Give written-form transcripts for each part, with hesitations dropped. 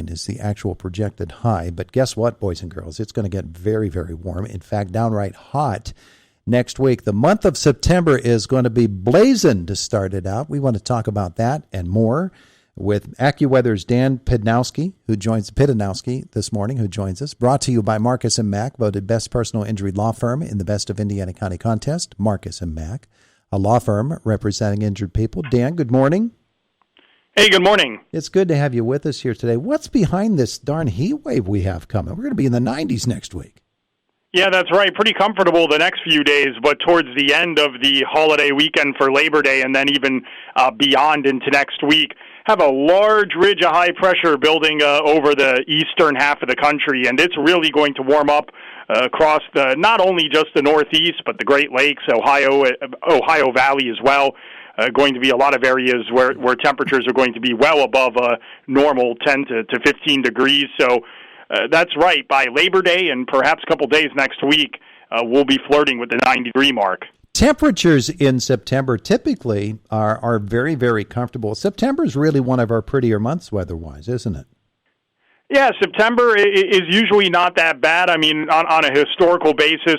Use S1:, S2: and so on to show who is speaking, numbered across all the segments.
S1: is the actual projected high. But guess what, boys and girls? It's going to get very, very warm. In fact, downright hot next week. The month of September is going to be blazing to start it out. We want to talk about that and more with Accuweather's Dan Pydynowski, Pydynowski this morning, who joins us. Brought to you by Marcus & Mack, voted best personal injury law firm in the Best of Indiana County contest. Marcus & Mack, a law firm representing injured people. Dan, good morning.
S2: Hey, good morning.
S1: It's good to have you with us here today. What's behind this darn heat wave we have coming? We're going to be in the 90s next week.
S2: Yeah, that's right. Pretty comfortable the next few days, but towards the end of the holiday weekend for Labor Day and then even beyond into next week, have a large ridge of high pressure building over the eastern half of the country, and it's really going to warm up across not only just the Northeast, but the Great Lakes, Ohio Valley as well. Going to be a lot of areas where temperatures are going to be well above normal 10 to 15 degrees. So that's right. By Labor Day and perhaps a couple days next week, we'll be flirting with the 90-degree mark.
S1: Temperatures in September typically are very, very comfortable. September is really one of our prettier months weather-wise, isn't it?
S2: Yeah, September is usually not that bad. I mean, on a historical basis,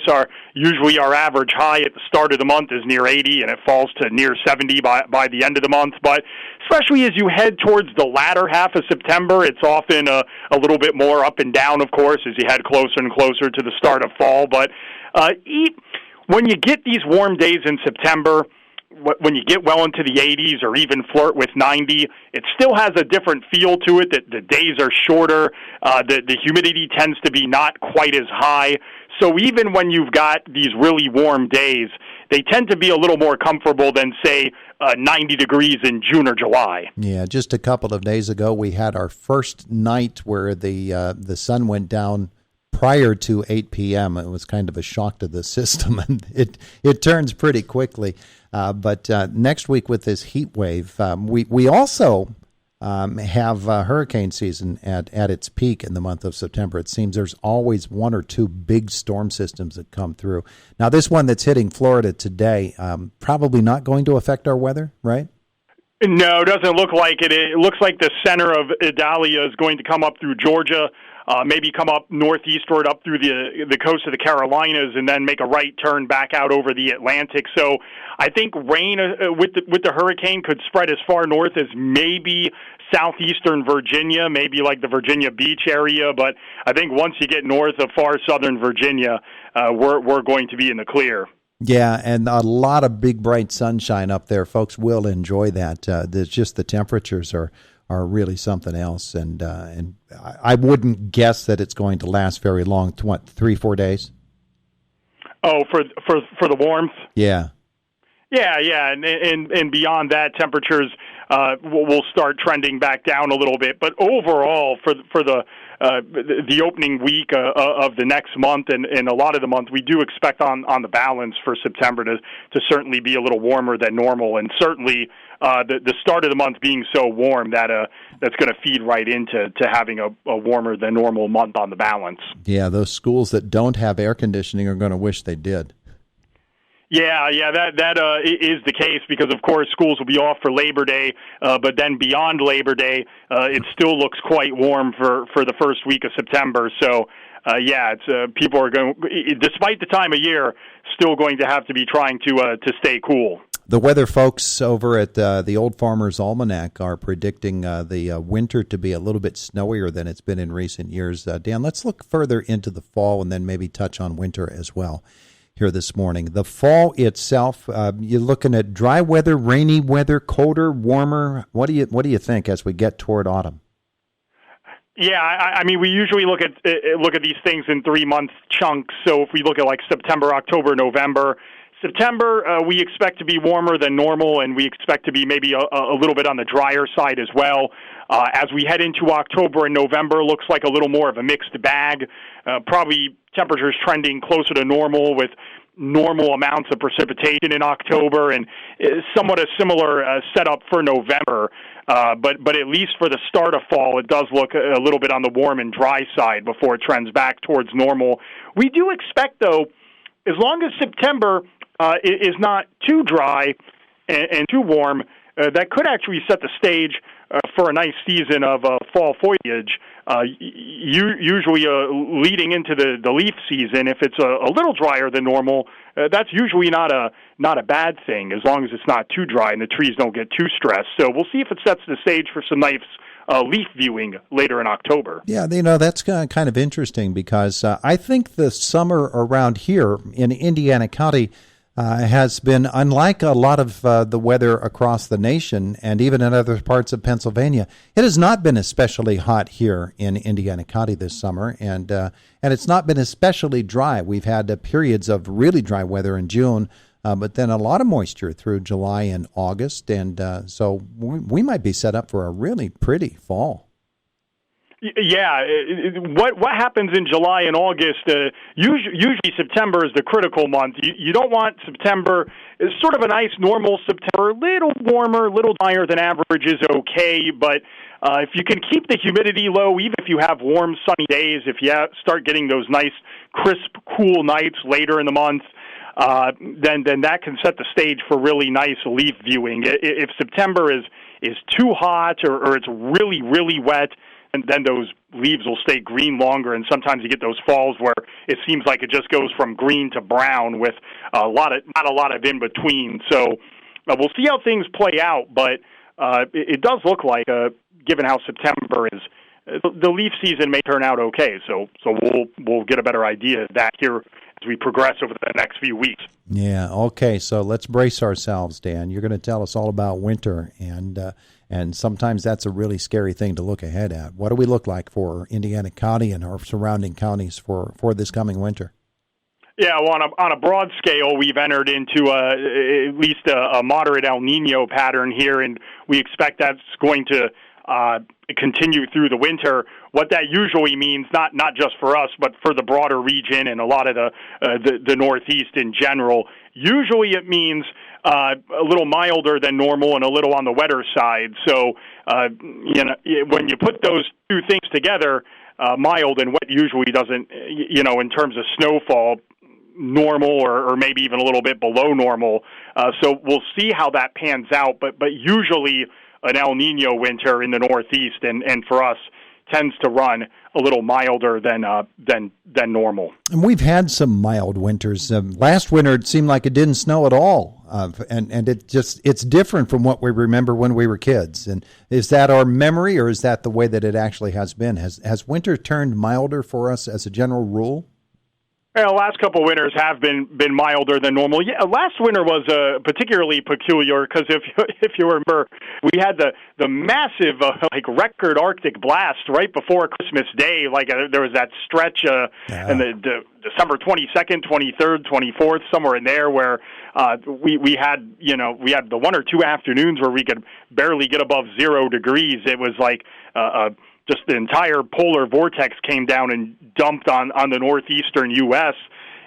S2: usually our average high at the start of the month is near 80, and it falls to near 70 by the end of the month. But especially as you head towards the latter half of September, it's often a little bit more up and down, of course, as you head closer and closer to the start of fall. But when you get these warm days in September, when you get well into the 80s or even flirt with 90, it still has a different feel to it. That the days are shorter. The humidity tends to be not quite as high. So even when you've got these really warm days, they tend to be a little more comfortable than, say, 90 degrees in June or July.
S1: Yeah, just a couple of days ago, we had our first night where the sun went down prior to 8 p.m. It was kind of a shock to the system, and it turns pretty quickly. But next week with this heat wave, we also have hurricane season at its peak in the month of September. It seems there's always one or two big storm systems that come through. Now, this one that's hitting Florida today, probably not going to affect our weather, right?
S2: No, it doesn't look like it. It looks like the center of Idalia is going to come up through Georgia, maybe come up northeastward up through the coast of the Carolinas, and then make a right turn back out over the Atlantic. So I think rain with the hurricane could spread as far north as maybe southeastern Virginia, maybe like the Virginia Beach area. But I think once you get north of far southern Virginia, we're going to be in the clear.
S1: Yeah, and a lot of big, bright sunshine up there. Folks will enjoy that. Just the temperatures are really something else, and I wouldn't guess that it's going to last very long. 3-4 days?
S2: Oh, for the warmth?
S1: Yeah.
S2: Yeah, and beyond that, temperatures will start trending back down a little bit. But overall, for the opening week of the next month and a lot of the month, we do expect on the balance for September to certainly be a little warmer than normal, and certainly the start of the month being so warm that's going to feed right into having a warmer than normal month on the balance.
S1: Yeah, those schools that don't have air conditioning are going to wish they did.
S2: Yeah, that is the case because, of course, schools will be off for Labor Day, but then beyond Labor Day, it still looks quite warm for the first week of September. So, it's people are going, despite the time of year, still going to have to be trying to stay cool.
S1: The weather folks over at the Old Farmer's Almanac are predicting the winter to be a little bit snowier than it's been in recent years. Dan, let's look further into the fall and then maybe touch on winter as well here this morning. The fall itself, you're looking at dry weather, rainy weather, colder, warmer. What do you think as we get toward autumn?
S2: Yeah, I mean, we usually look at these things in 3-month chunks. So if we look at like September, October, November. September, we expect to be warmer than normal, and we expect to be maybe a little bit on the drier side as well. As we head into October and November, looks like a little more of a mixed bag. Probably temperatures trending closer to normal with normal amounts of precipitation in October, and somewhat a similar setup for November. But at least for the start of fall, it does look a little bit on the warm and dry side before it trends back towards normal. We do expect, though, as long as September is not too dry and too warm, that could actually set the stage for a nice season of fall foliage Usually leading into the leaf season, if it's a little drier than normal, that's usually not a bad thing, as long as it's not too dry and the trees don't get too stressed. So we'll see if it sets the stage for some nice leaf viewing later in October.
S1: Yeah, that's kind of interesting because I think the summer around here in Indiana County has been, unlike a lot of the weather across the nation and even in other parts of Pennsylvania, it has not been especially hot here in Indiana County this summer, and it's not been especially dry. We've had periods of really dry weather in June, but then a lot of moisture through July and August, and so we might be set up for a really pretty fall.
S2: Yeah, what happens in July and August? Usually September is the critical month. You don't want September. It's sort of a nice normal September, a little warmer, a little drier than average is okay. But if you can keep the humidity low, even if you have warm, sunny days, if you start getting those nice, crisp, cool nights later in the month, then that can set the stage for really nice leaf viewing. If September is too hot or it's really, really wet, and then those leaves will stay green longer, and sometimes you get those falls where it seems like it just goes from green to brown with not a lot of in between. So we'll see how things play out, but it does look like, given how September is, the leaf season may turn out okay. So we'll get a better idea of that here as we progress over the next few weeks.
S1: Yeah. Okay. So let's brace ourselves, Dan. You're going to tell us all about winter, and sometimes that's a really scary thing to look ahead at. What do we look like for Indiana County and our surrounding counties for this coming winter?
S2: Yeah, well, on a broad scale, we've entered into at least a moderate El Nino pattern here, and we expect that's going to continue through the winter. What that usually means, not just for us, but for the broader region and a lot of the Northeast in general, usually it means a little milder than normal and a little on the wetter side. So, when you put those two things together, mild and wet usually doesn't, in terms of snowfall, normal or maybe even a little bit below normal. So we'll see how that pans out. But usually an El Nino winter in the Northeast and for us tends to run a little milder than normal.
S1: And we've had some mild winters. Last winter, it seemed like it didn't snow at all, and it's different from what we remember when we were kids. And is that our memory, or is that the way that it actually has been? Has winter turned milder for us as a general rule?
S2: The last couple of winters have been milder than normal. Yeah, last winter was particularly peculiar because if you remember, we had the massive record Arctic blast right before Christmas Day. There was that stretch in the December 22nd, 23rd, 24th, somewhere in there where we had the 1 or 2 afternoons where we could barely get above 0 degrees. It was like just the entire polar vortex came down and dumped on the northeastern U.S.,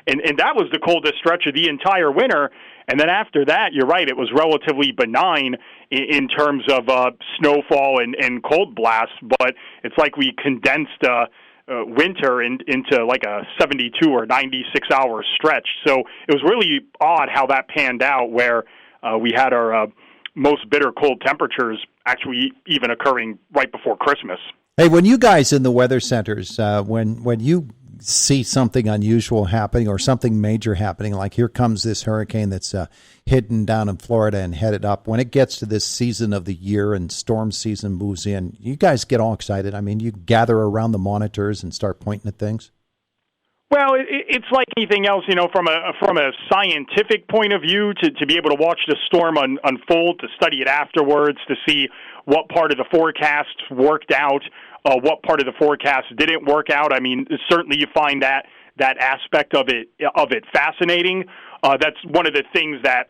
S2: and that was the coldest stretch of the entire winter. And then after that, you're right, it was relatively benign in terms of snowfall and cold blasts, but it's like we condensed winter into like a 72 or 96-hour stretch. So it was really odd how that panned out, where we had our most bitter cold temperatures actually even occurring right before Christmas.
S1: Hey, when you guys in the weather centers, when you see something unusual happening or something major happening, like here comes this hurricane that's hidden down in Florida and headed up, when it gets to this season of the year and storm season moves in, you guys get all excited. I mean, you gather around the monitors and start pointing at things.
S2: Well, it's like anything else, from a scientific point of view, to be able to watch the storm unfold, to study it afterwards, to see what part of the forecast worked out, what part of the forecast didn't work out. I mean, certainly you find that aspect of it fascinating. That's one of the things that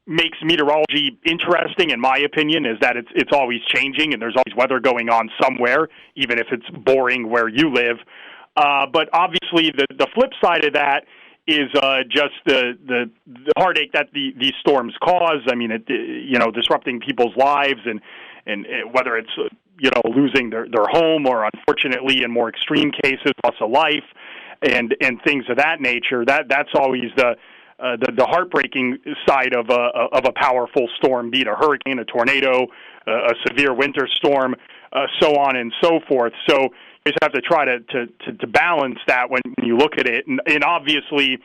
S2: makes meteorology interesting, in my opinion, is that it's always changing and there's always weather going on somewhere, even if it's boring where you live. But obviously, the flip side of that is just the heartache that these storms cause. I mean, disrupting people's lives and whether it's losing their home or, unfortunately, in more extreme cases, loss of life and things of that nature. That's always the heartbreaking side of a powerful storm, be it a hurricane, a tornado, a severe winter storm, so on and so forth. So have to try to balance that when you look at it. And obviously,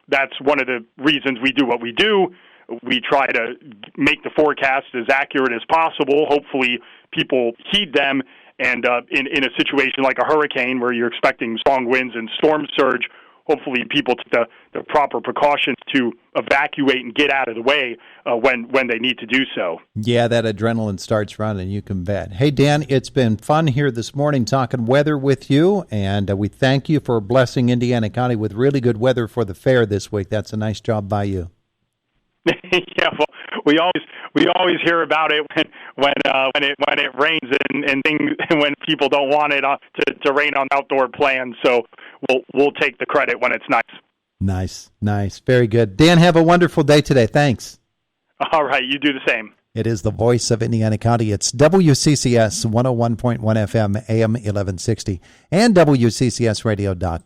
S2: that's one of the reasons we do what we do. We try to make the forecast as accurate as possible. Hopefully, people heed them. And in a situation like a hurricane where you're expecting strong winds and storm surge, hopefully people take the proper precautions to evacuate and get out of the way when they need to do so.
S1: Yeah, that adrenaline starts running, you can bet. Hey, Dan, it's been fun here this morning talking weather with you, and we thank you for blessing Indiana County with really good weather for the fair this week. That's a nice job by you.
S2: Yeah, well, we always hear about it when it rains and things when people don't want it to rain on outdoor plans. So we'll take the credit when it's nice.
S1: Nice, very good. Dan, have a wonderful day today. Thanks.
S2: All right, you do the same.
S1: It is the voice of Indiana County. It's WCCS 101.1 FM, AM 1160, and WCCSradio.com.